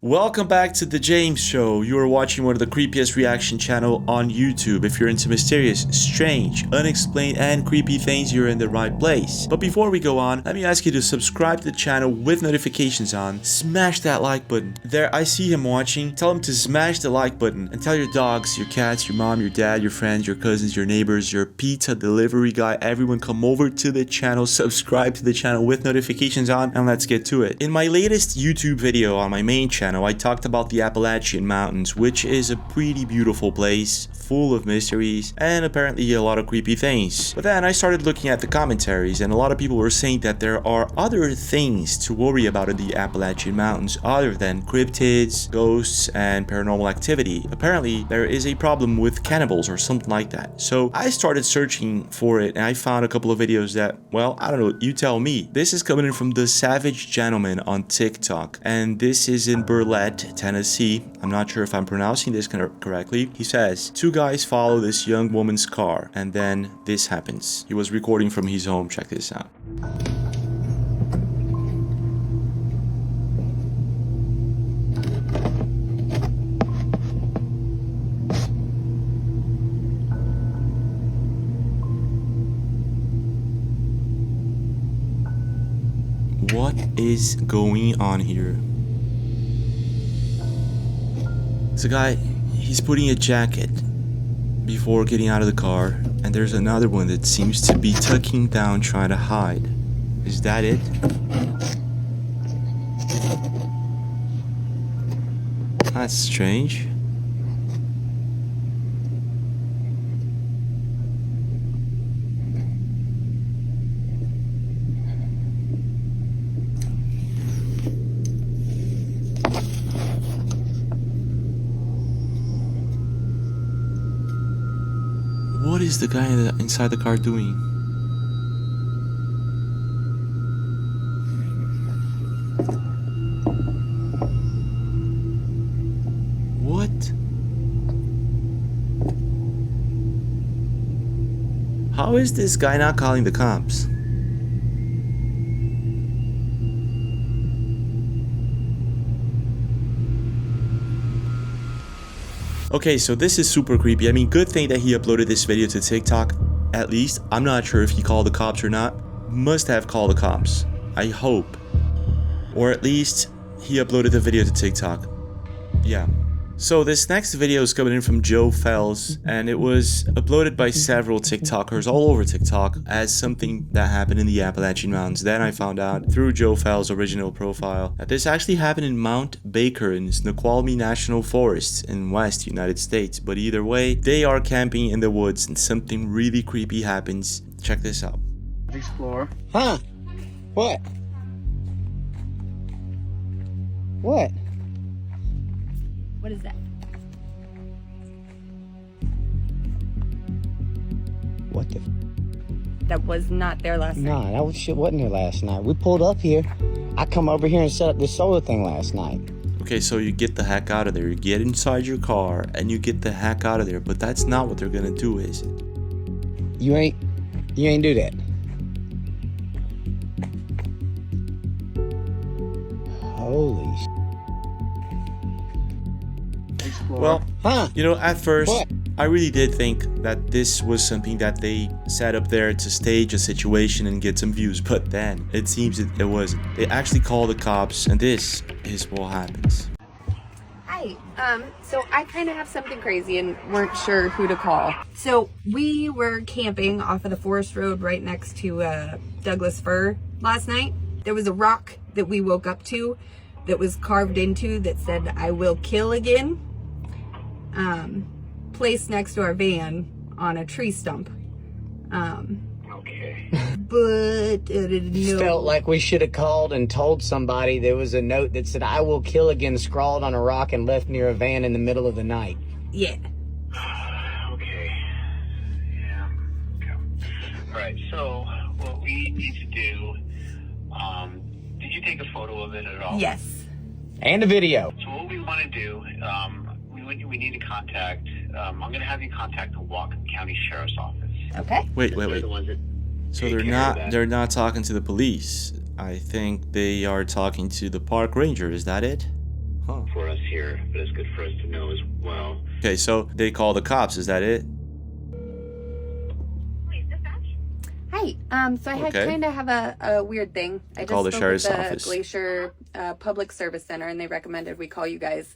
Welcome back to the Jaymez Show. You are watching one of the creepiest reaction channel on YouTube. If you're into mysterious, strange, unexplained, and creepy things, you're in the right place. But before we go on, let me ask you to subscribe to the channel with notifications on. Smash that like button. There, I see him watching. Tell him to smash the like button and tell your dogs, your cats, your mom, your dad, your friends, your cousins, your neighbors, your pizza delivery guy, everyone come over to the channel, subscribe to the channel with notifications on, and let's get to it. In my latest YouTube video on my main channel, I talked about the Appalachian Mountains, which is a pretty beautiful place, full of mysteries, and apparently a lot of creepy things. But then I started looking at the commentaries, and a lot of people were saying that there are other things to worry about in the Appalachian Mountains other than cryptids, ghosts, and paranormal activity. Apparently, there is a problem with cannibals or something like that. So I started searching for it, and I found a couple of videos that, well, I don't know, you tell me. This is coming in from The Savage Gentleman on TikTok, and this is in Burlette, Tennessee. I'm not sure if I'm pronouncing this correctly. He says, two guys follow this young woman's car, and then this happens. He was recording from his home. Check this out. What is going on here? It's a guy, he's putting a jacket before getting out of the car, and there's another one that seems to be tucking down trying to hide. Is that it? That's strange. What is the guy inside the car doing? What? How is this guy not calling the cops? Okay, so this is super creepy. I mean, good thing that he uploaded this video to TikTok. At least, I'm not sure if he called the cops or not. Must have called the cops. I hope. Or at least, he uploaded the video to TikTok. Yeah. So this next video is coming in from Joe Fells, and it was uploaded by several TikTokers all over TikTok as something that happened in the Appalachian Mountains. Then I found out through Joe Fells' original profile that this actually happened in Mount Baker in Snoqualmie National Forest in West United States. But either way, they are camping in the woods and something really creepy happens. Check this out. Explore. Huh? What? What? What is that? What the? That was not there last night. Nah, that shit wasn't here last night. We pulled up here. I come over here and set up this solar thing last night. Okay, so you get the heck out of there. You get inside your car and you get the heck out of there. But that's not what they're gonna do, is it? You ain't do that. Holy sh**. Well, Huh? you know, at first, What? I really did think that this was something that they set up there to stage a situation and get some views, but then it seems it wasn't. They actually called the cops, and this is what happens. Hi. So I kind of have something crazy and weren't sure who to call. So we were camping off of the forest road right next to Douglas Fir last night. There was a rock that we woke up to that was carved into that said, "I will kill again." Placed next to our van on a tree stump. Okay. But no. Felt like we should have called and told somebody there was a note that said, "I will kill again," scrawled on a rock and left near a van in the middle of the night. Yeah. Okay. Yeah. Okay. All right. So what we need to do, did you take a photo of it at all? Yes. And a video. So what we want to do, we need to contact, I'm going to have you contact the Whatcom County Sheriff's Office. Okay. Wait. They're the ones that So take they're care of not that. they're not talking to the police. I think they are talking to the park ranger. Is that it? for us here, but it's good for us to know as well. Okay, so they call the cops. Is that it? Hi. So I kind of have a weird thing. I just call the spoke sheriff's with the office. Glacier Public Service Center, and they recommended we call you guys.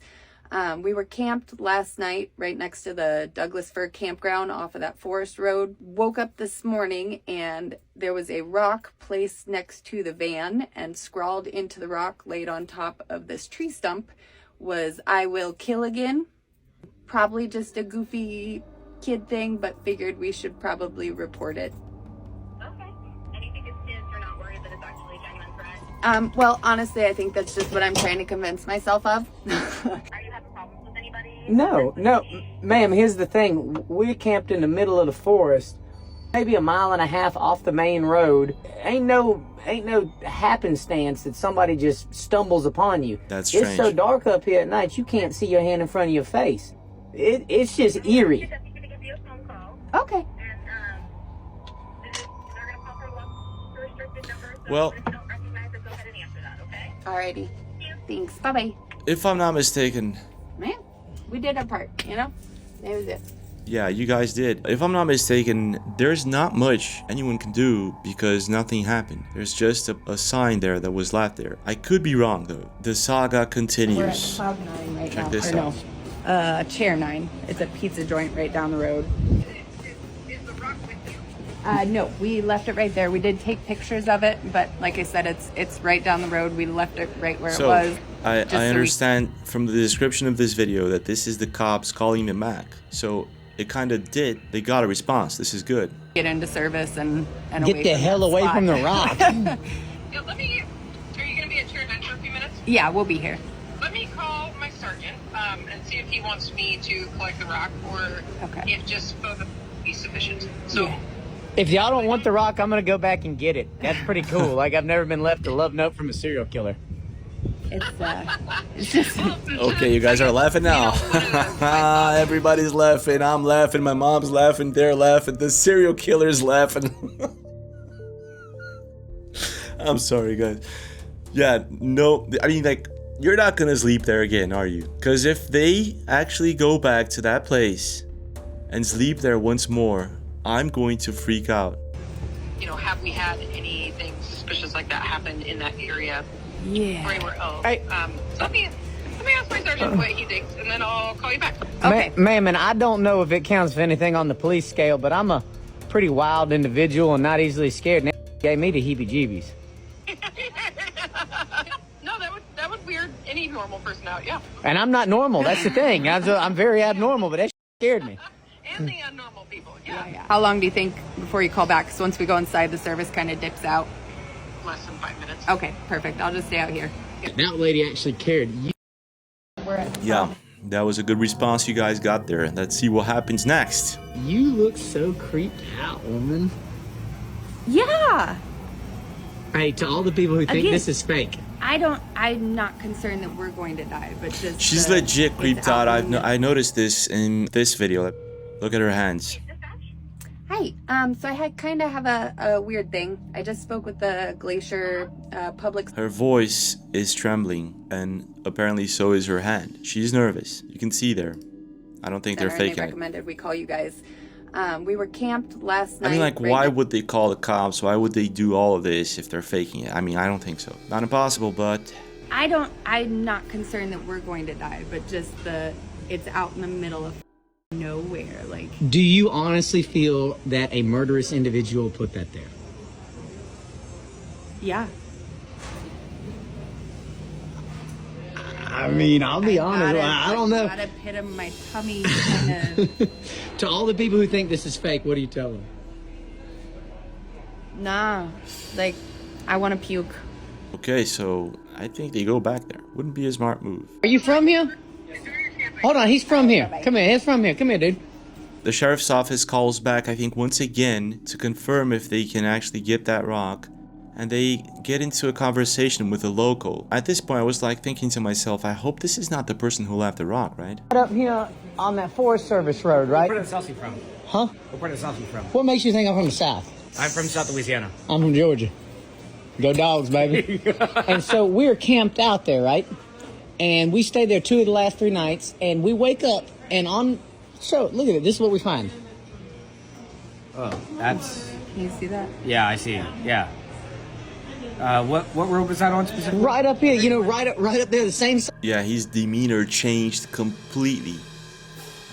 We were camped last night right next to the Douglas Fir campground off of that forest road. Woke up this morning and there was a rock placed next to the van, and scrawled into the rock laid on top of this tree stump was "I will kill again." Probably just a goofy kid thing, but figured we should probably report it. Okay. And you think it's kids? You're not worried that it's actually a genuine threat? Well, honestly, I think that's just what I'm trying to convince myself of. Are you having problems with anybody? No, ma'am, here's the thing. We're camped in the middle of the forest, maybe a mile and a half off the main road. Ain't no happenstance that somebody just stumbles upon you. That's strange. It's so dark up here at night, you can't see your hand in front of your face. It's just eerie. I'm going to give you a phone call. Okay. And they're going to call for a restricted number. So Well- if you don't recognize it, go ahead and answer that, okay? Alrighty. Thanks. Bye-bye. If I'm not mistaken, Man, we did our part, you know? That was it. yeah, you guys did. If I'm not mistaken, there's not much anyone can do because nothing happened. There's just a sign there that was left there. I could be wrong, though. The saga We're at continues. Cloud 9 right Check now. this Or out. no, Chair 9. It's a pizza joint right down the road. Is the rock with you? No, we left it right there. We did take pictures of it, but like I said, it's right down the road. We left it right where it was. I just so we- understand from the description of this video that this is the cops calling them back. So it kind of did. They got a response. This is good. Get into service and Get away the from hell that away spot. from the rock. Yeah, are you going to be at Chair 9 for a few minutes? Yeah, we'll be here. Let me call my sergeant and see if he wants me to collect the rock or Okay. if just photo be sufficient. So, Yeah. If y'all don't want the rock, I'm gonna go back and get it. That's pretty cool. Like, I've never been left a love note from a serial killer. It's just Okay, you guys are laughing now. Everybody's laughing. I'm laughing. My mom's laughing. They're laughing. The serial killer's laughing. I'm sorry, guys. Yeah, no. I mean, like, you're not gonna sleep there again, are you? Because if they actually go back to that place and sleep there once more, I'm going to freak out. have we had anything suspicious like that happen in that area? yeah. Or anywhere else? Hey. So let me ask my sergeant what he thinks, and then I'll call you back. Okay. Ma'am, and I don't know if it counts for anything on the police scale, but I'm a pretty wild individual and not easily scared. And that gave me the heebie-jeebies. No, that would weird any normal person out, yeah. And I'm not normal. That's the thing. I'm very abnormal, but that scared me. And the abnormal people, yeah. How long do you think before you call back? Because once we go inside, the service kind of dips out. Less than 5 minutes. Okay, perfect. I'll just stay out here. That lady actually cared. Yeah, that was a good response you guys got there. Let's see what happens next. You look so creeped out, woman. Yeah. Hey, to all the people who think Again. this is fake. I'm not concerned that we're going to die, but just She's the- legit it's creeped out. in the- I noticed this in this video. Look at her hands. Hi. So I kind of have a weird thing. I just spoke with the Glacier Public. Her voice is trembling, and apparently so is her hand. She's nervous. You can see there. I don't think they're Center, and faking they it. recommended we call you guys. We were camped last night. I mean, like, right why next- would they call the cops? Why would they do all of this if they're faking it? I mean, I don't think so. Not impossible, but I'm not concerned that we're going to die, but just it's out in the middle of nowhere. Like, Do you honestly feel that a murderous individual put that there? yeah. I mean, I'll be honest. I don't know. Got a pit of my tummy. Kind of. To all the people who think this is fake, what do you tell them? Nah. Like, I want to puke. okay, so I think they go back there. Wouldn't be a smart move. Are you from here? Hold on, he's from here. Come here, he's from here. Come here, dude. The sheriff's office calls back, I think, once again to confirm if they can actually get that rock. And they get into a conversation with a local. At this point, I was like thinking to myself, I hope this is not the person who left the rock, right? Up here on that Forest Service road, right? Where does South you from? Huh? Where does South you from? What makes you think I'm from the South? I'm from South Louisiana. I'm from Georgia. Go Dogs, baby. And so we're camped out there, right? and we stayed there 2 of the last 3 nights, and we wake up, and look at it, this is what we find. Oh, that's... Can you see that? Yeah, I see. Yeah. What road was that on specifically? Right up here, right up there, the same side. Yeah, his demeanor changed completely.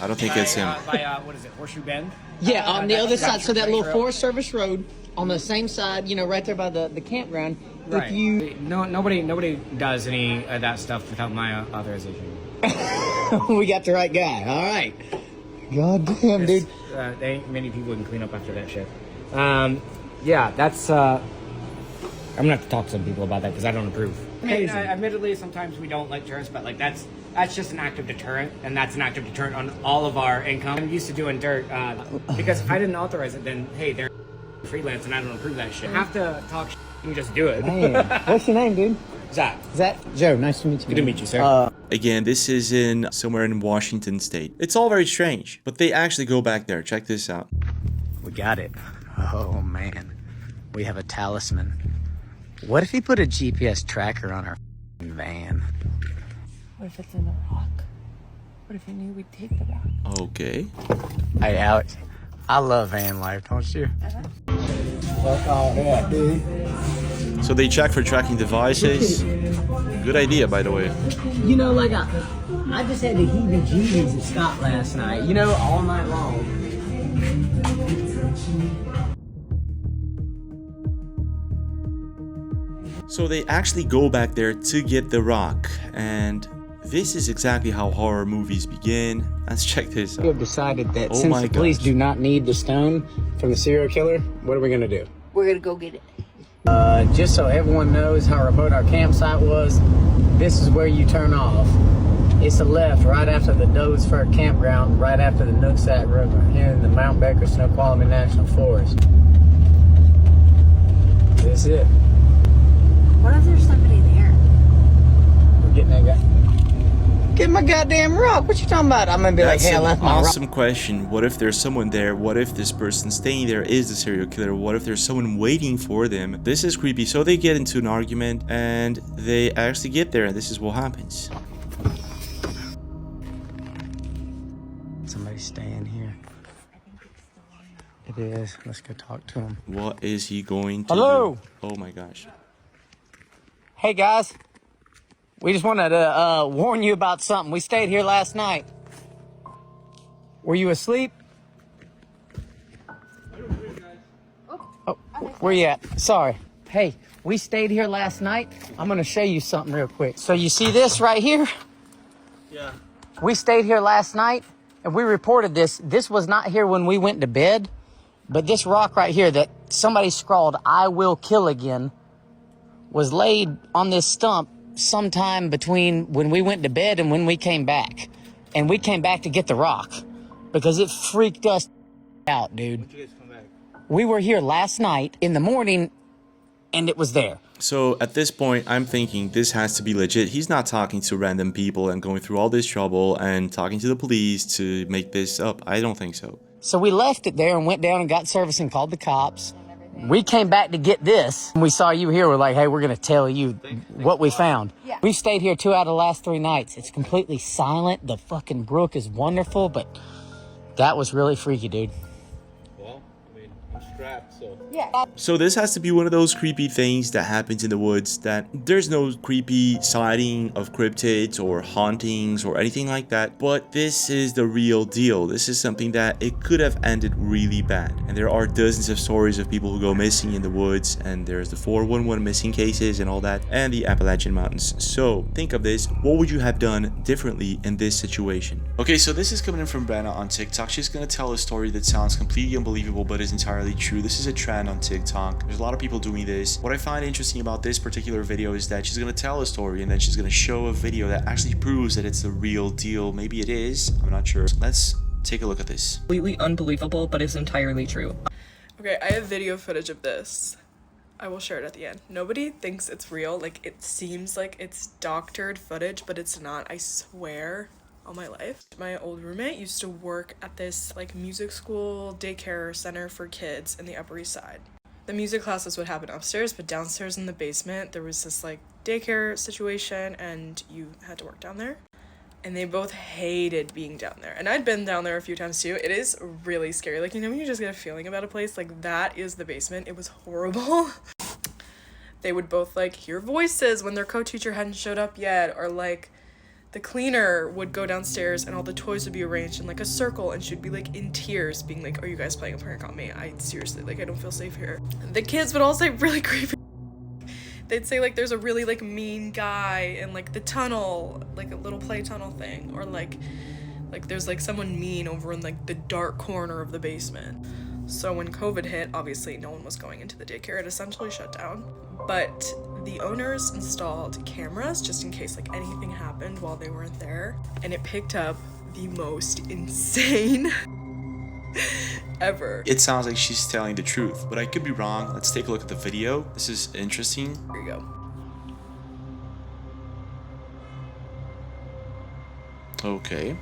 I don't think it's him. What is it, Horseshoe Bend? Yeah, on the other side, so that little trail. Forest Service road, on the same side, right there by the campground. Right. If Nobody does any of that stuff without my authorization. we got the right guy, all right. God damn, dude. There ain't many people who can clean up after that shit. Yeah, that's... I'm gonna have to talk to some people about that because I don't approve. Admittedly, sometimes we don't like tourists, but like that's just an active deterrent, and that's an active deterrent on all of our income. I'm used to doing dirt because I didn't authorize it. Then hey, they're freelance, and I don't approve that shit. I have to talk shit and just do it. Man, what's your name, dude? Zach. Joe. Nice to meet you. Good to meet you, sir. Again, this is in somewhere in Washington State. It's all very strange, but they actually go back there. Check this out. We got it. Oh man, we have a talisman. What if he put a GPS tracker on our van? What if it's in the rock? What if he knew we'd take the rock? Okay. Hey, Alex, I love van life, don't you? Fuck all that, dude. So they check for tracking devices. Good idea, by the way. I just had the heebie-jeebies at Scott last night, all night long. So they actually go back there to get the rock, and this is exactly how horror movies begin. Let's check this out. We have decided that Oh since my the police gosh. do not need the stone from the serial killer, what are we gonna do? We're gonna go get it. Just so everyone knows how remote our campsite was, this is where you turn off. It's the left, right after the Doe's Fir campground, right after the Nooksack River, here in the Mount Baker Snoqualmie National Forest. This is it. What if there's somebody there? We're getting that guy. Get my goddamn rock. What you talking about? I'm gonna be That's like, hey, I an left my rock. awesome question. What if there's someone there? What if this person staying there is the serial killer? What if there's someone waiting for them? This is creepy. So they get into an argument and they actually get there, and this is what happens. Somebody's staying here. It is. Let's go talk to him. What is he going to Hello? do? Oh my gosh. Hey guys, we just wanted to warn you about something. We stayed here last night. Were you asleep? Oh, where you at? Sorry. Hey, we stayed here last night. I'm gonna show you something real quick. So you see this right here? Yeah. We stayed here last night and we reported this. This was not here when we went to bed, but this rock right here that somebody scrawled, "I will kill again," was laid on this stump sometime between when we went to bed and when we came back. And we came back to get the rock because it freaked us out, dude. When did you guys come back? We were here last night in the morning and it was there. So at this point, I'm thinking this has to be legit. He's not talking to random people and going through all this trouble and talking to the police to make this up. I don't think so. So we left it there and went down and got service and called the cops. We came back to get this. When we saw you here, we're like, hey, we're going to tell you what we found. Yeah. We've stayed here 2 out of the last 3 nights. It's completely silent. The fucking brook is wonderful, but that was really freaky, dude. Well, I mean, I'm strapped, so. Yeah. So this has to be one of those creepy things that happens in the woods that there's no creepy sighting of cryptids or hauntings or anything like that, but this is the real deal. This is something that it could have ended really bad. And there are dozens of stories of people who go missing in the woods, and there's the 411 missing cases and all that, and the Appalachian Mountains. So think of this. What would you have done differently in this situation? Okay, so this is coming in from Brenna on TikTok. She's gonna tell a story that sounds completely unbelievable but is entirely true. This is a trend on TikTok. There's a lot of people doing this. What I find interesting about this particular video is that she's gonna tell a story and then she's gonna show a video that actually proves that it's the real deal. Maybe it is, I'm not sure. Let's take a look at this. Completely unbelievable, but is entirely true. Okay, I have video footage of this. I will share it at the end. Nobody thinks it's real. Like, it seems like it's doctored footage, but it's not. I swear on my life. My old roommate used to work at this, like, music school daycare center for kids in the Upper East Side. The music classes would happen upstairs, but downstairs in the basement, there was this like daycare situation and you had to work down there. And they both hated being down there. And I'd been down there a few times too. It is really scary. Like, you know when you just get a feeling about a place? Like, that is the basement. It was horrible. They would both like hear voices when their co-teacher hadn't showed up yet, or like the cleaner would go downstairs and all the toys would be arranged in like a circle and she'd be like in tears being like, are you guys playing a prank on me? I seriously, like, I don't feel safe here. The kids would all say really creepy. They'd say like there's a really like mean guy in like the tunnel, like a little play tunnel thing, or like there's like someone mean over in like the dark corner of the basement. So when COVID hit, obviously no one was going into the daycare. It essentially shut down. But the owners installed cameras just in case like anything happened while they weren't there. And it picked up the most insane ever. It sounds like she's telling the truth, but I could be wrong. Let's take a look at the video. This is interesting. Here you go. Okay.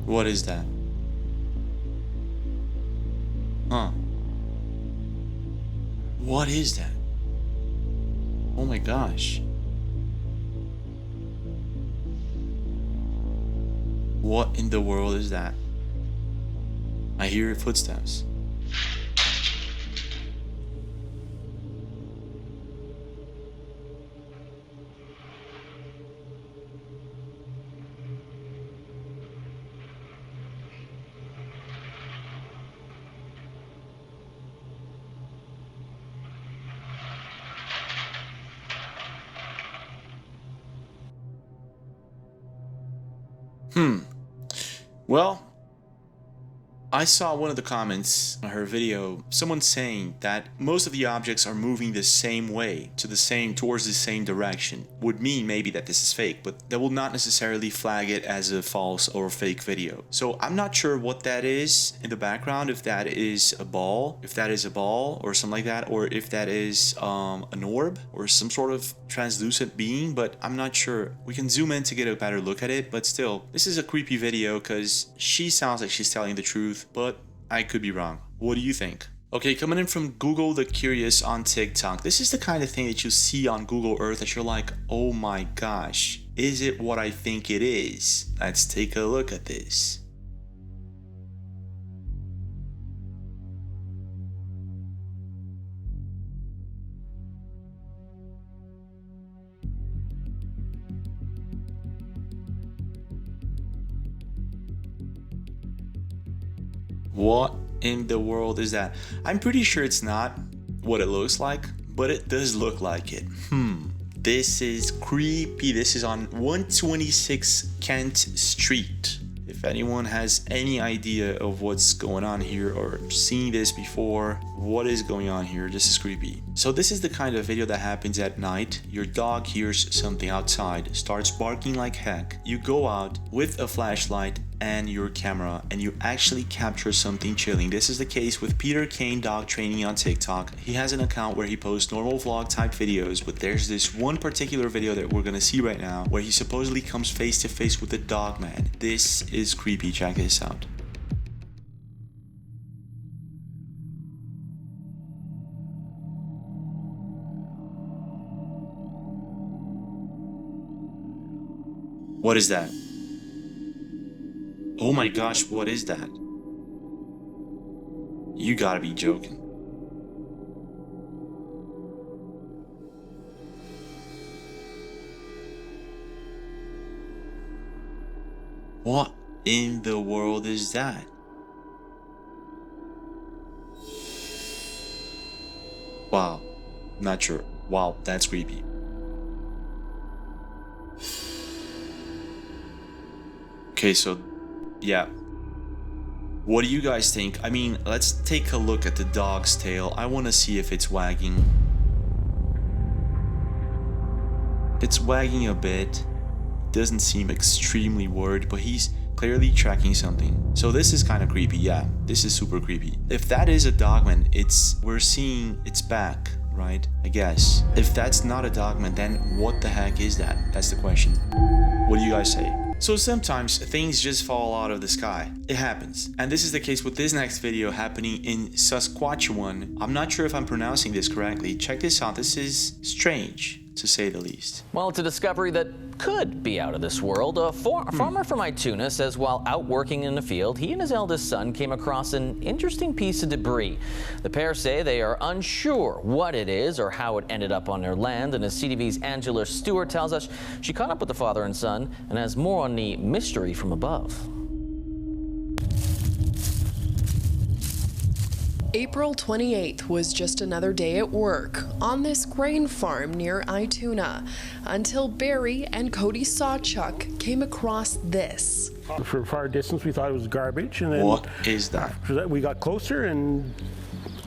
What is that? Huh. What is that? Oh my gosh. What in the world is that? I hear footsteps. Well, I saw one of the comments on her video, someone saying that most of the objects are moving the same way, towards the same direction. Would mean maybe that this is fake, but that will not necessarily flag it as a false or fake video. So I'm not sure what that is in the background, if that is a ball, or something like that, or if that is an orb or some sort of translucent being, but I'm not sure. We can zoom in to get a better look at it, but still, this is a creepy video because she sounds like she's telling the truth, but I could be wrong. What do you think? Okay, coming in from Google the Curious on TikTok. This is the kind of thing that you see on Google Earth that you're like, oh my gosh, is it what I think it is? Let's take a look at this. What in the world is that? I'm pretty sure it's not what it looks like, but it does look like it. This is creepy. This is on 126 Kent Street. If anyone has any idea of what's going on here or seen this before, what is going on here? This is creepy. So this is the kind of video that happens at night. Your dog hears something outside, starts barking like heck. You go out with a flashlight and your camera and you actually capture something chilling. This is the case with Peter Kane Dog Training on TikTok. He has an account where he posts normal vlog type videos, but there's this one particular video that we're gonna see right now where he supposedly comes face to face with the dog man. This is creepy. Check this out. What is that? Oh my gosh, what is that? You gotta be joking. What in the world is that? Wow, not sure. Wow, that's creepy. Okay, so yeah. What do you guys think? I mean, let's take a look at the dog's tail. I want to see if it's wagging. It's wagging a bit. Doesn't seem extremely worried, but he's clearly tracking something. So this is kind of creepy. Yeah, this is super creepy. If that is a dogman, we're seeing its back, right? I guess. If that's not a dogman, then what the heck is that? That's the question. What do you guys say? So sometimes things just fall out of the sky. It happens. And this is the case with this next video happening in Saskatchewan. I'm not sure if I'm pronouncing this correctly. Check this out. This is strange, to say the least. Well, it's a discovery that could be out of this world. A farmer from Ituna says while out working in the field, he and his eldest son came across an interesting piece of debris. The pair say they are unsure what it is or how it ended up on their land, and as CTV's Angela Stewart tells us, she caught up with the father and son and has more on the mystery from above. April 28th was just another day at work on this grain farm near Ituna until Barry and Cody Sawchuk came across this. For a far distance, we thought it was garbage, and then what is that? After that, we got closer, and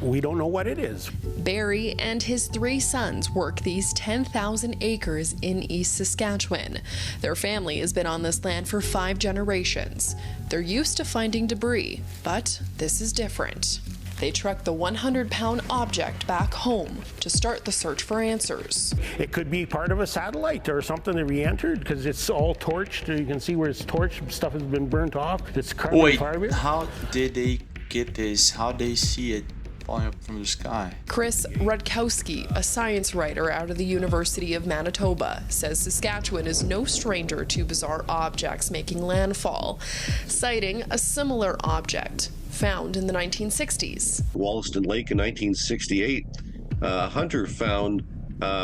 we don't know what it is. Barry and his 3 sons work these 10,000 acres in East Saskatchewan. Their family has been on this land for 5 generations. They're used to finding debris, but this is different. They truck the 100-pound object back home to start the search for answers. It could be part of a satellite or something that re-entered, because it's all torched. You can see where it's torched. Stuff has been burnt off. It's carbon fiber. How did they get this? How did they see it falling up from the sky? Chris Rudkowski, a science writer out of the University of Manitoba, says Saskatchewan is no stranger to bizarre objects making landfall, citing a similar object found in the 1960s. Wollaston Lake in 1968, a hunter found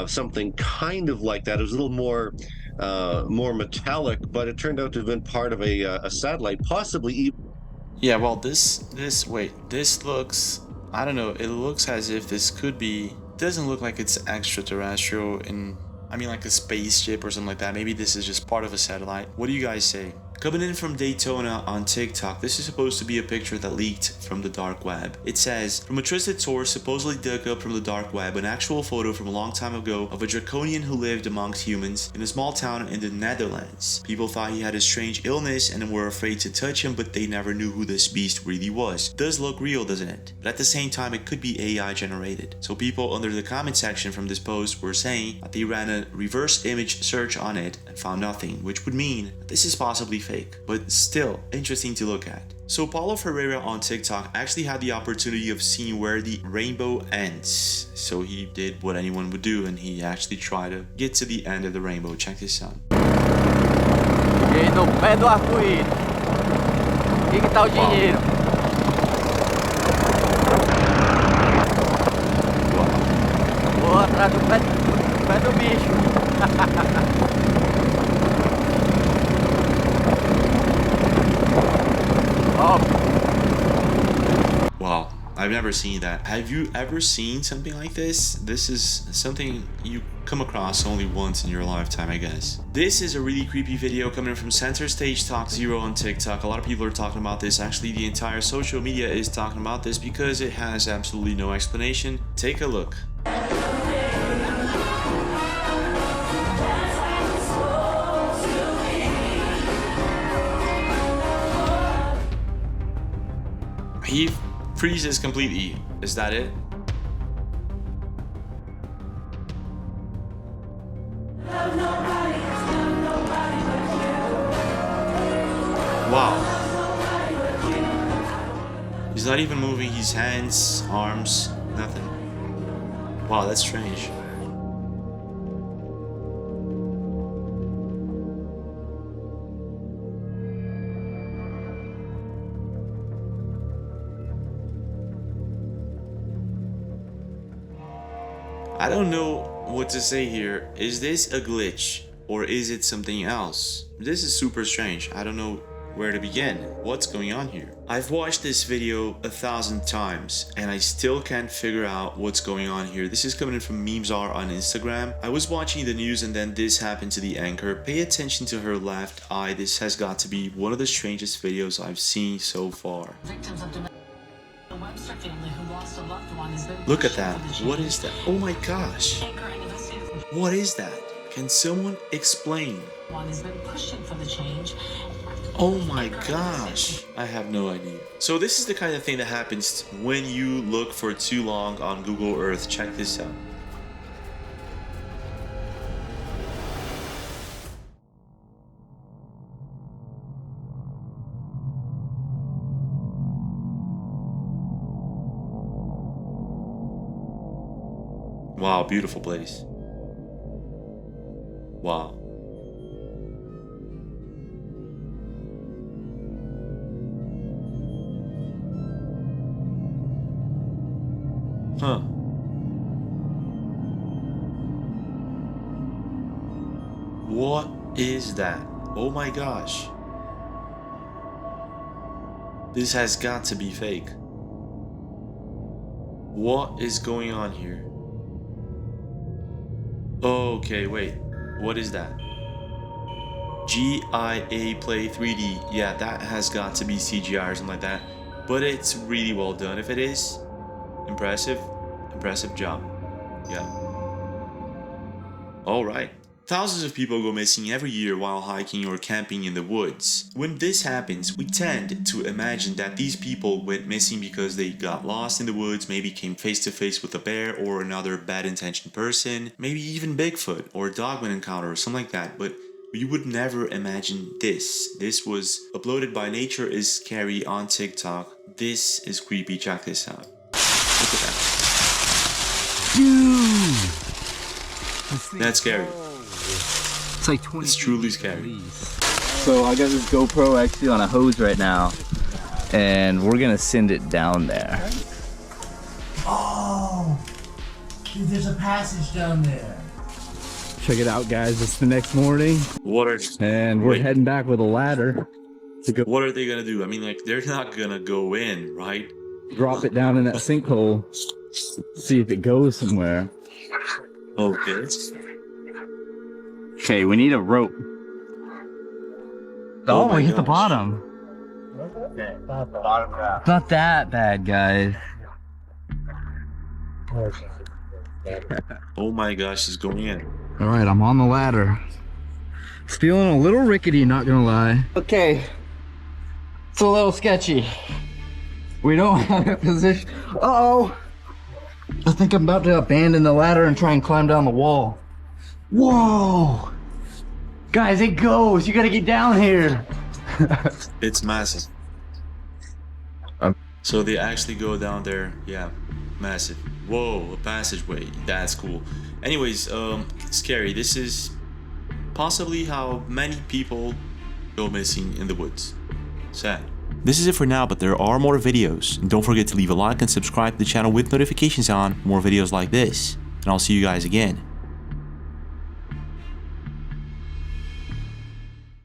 something kind of like that. It was a little more metallic, but it turned out to have been part of a satellite, possibly even. Yeah, well, this looks, I don't know, it looks as if this could be, doesn't look like it's extraterrestrial like a spaceship or something like that. Maybe this is just part of a satellite. What do you guys say? Coming in from Daytona on TikTok, this is supposed to be a picture that leaked from the dark web. It says, from a trusted source supposedly dug up from the dark web, an actual photo from a long time ago of a draconian who lived amongst humans in a small town in the Netherlands. People thought he had a strange illness and were afraid to touch him, but they never knew who this beast really was. Does look real, doesn't it? But at the same time, it could be AI generated. So people under the comment section from this post were saying that they ran a reverse image search on it and found nothing, which would mean that this is possibly fake, but still interesting to look at. So Paulo Ferreira on TikTok actually had the opportunity of seeing where the rainbow ends. So he did what anyone would do, and he actually tried to get to the end of the rainbow. Check this out. E no pé do arco-íris. Que tá o dinheiro? Vou atrás do pé do bicho. Wow, I've never seen that. Have you ever seen something like this? This is something you come across only once in your lifetime, I guess. This is a really creepy video coming from Center Stage Talk 0 on TikTok. A lot of people are talking about this. Actually, the entire social media is talking about this because it has absolutely no explanation. Take a look. He freezes completely. Is that it? Wow. He's not even moving his hands, arms, nothing. Wow, that's strange. I don't know what to say here. Is this a glitch or is it something else? This is super strange. I don't know where to begin. What's going on here? I've watched this video 1,000 times and I still can't figure out what's going on here. This is coming in from Memesar on Instagram. I was watching the news and then this happened to the anchor. Pay attention to her left eye. This has got to be one of the strangest videos I've seen so far. Look at that. What is that? Oh my gosh. What is that? Can someone explain? One has been pushing for the change. Oh my gosh, I have no idea. So this is the kind of thing that happens when you look for too long on Google Earth. Check this out. Wow, beautiful place. Wow. Huh. What is that? Oh my gosh. This has got to be fake. What is going on here? Okay, wait. What is that? GIA Play 3D. Yeah, that has got to be CGI or something like that. But it's really well done. If it is, impressive job. Yeah. Alright. Thousands of people go missing every year while hiking or camping in the woods. When this happens, we tend to imagine that these people went missing because they got lost in the woods, maybe came face to face with a bear or another bad intentioned person, maybe even Bigfoot or a dogman encounter or something like that, but you would never imagine this. This was uploaded by Nature is Scary on TikTok. This is creepy. Check this out. Look at that. Dude! That's scary. It's like 20. It's truly scary. So I got this GoPro actually on a hose right now, and we're gonna send it down there. Oh, dude, there's a passage down there. Check it out, guys. It's the next morning. And we're heading back with a ladder to go. What are they gonna do? I mean, like, they're not gonna go in, right? Drop it down in that sinkhole. See if it goes somewhere. Okay. Okay, we need a rope. Oh, we hit the bottom. Okay, bottom half. It's not that bad, guys. Oh my gosh, it's going in. All right, I'm on the ladder. It's feeling a little rickety, not gonna lie. Okay, it's a little sketchy. We don't have a position. Uh-oh. I think I'm about to abandon the ladder and try and climb down the wall. Whoa! Guys, it goes. You gotta get down here. It's massive. So they actually go down there. Yeah, massive. Whoa, a passageway. That's cool. Anyways, scary. This is possibly how many people go missing in the woods. Sad. This is it for now, but there are more videos. And don't forget to leave a like and subscribe to the channel with notifications on for more videos like this. And I'll see you guys again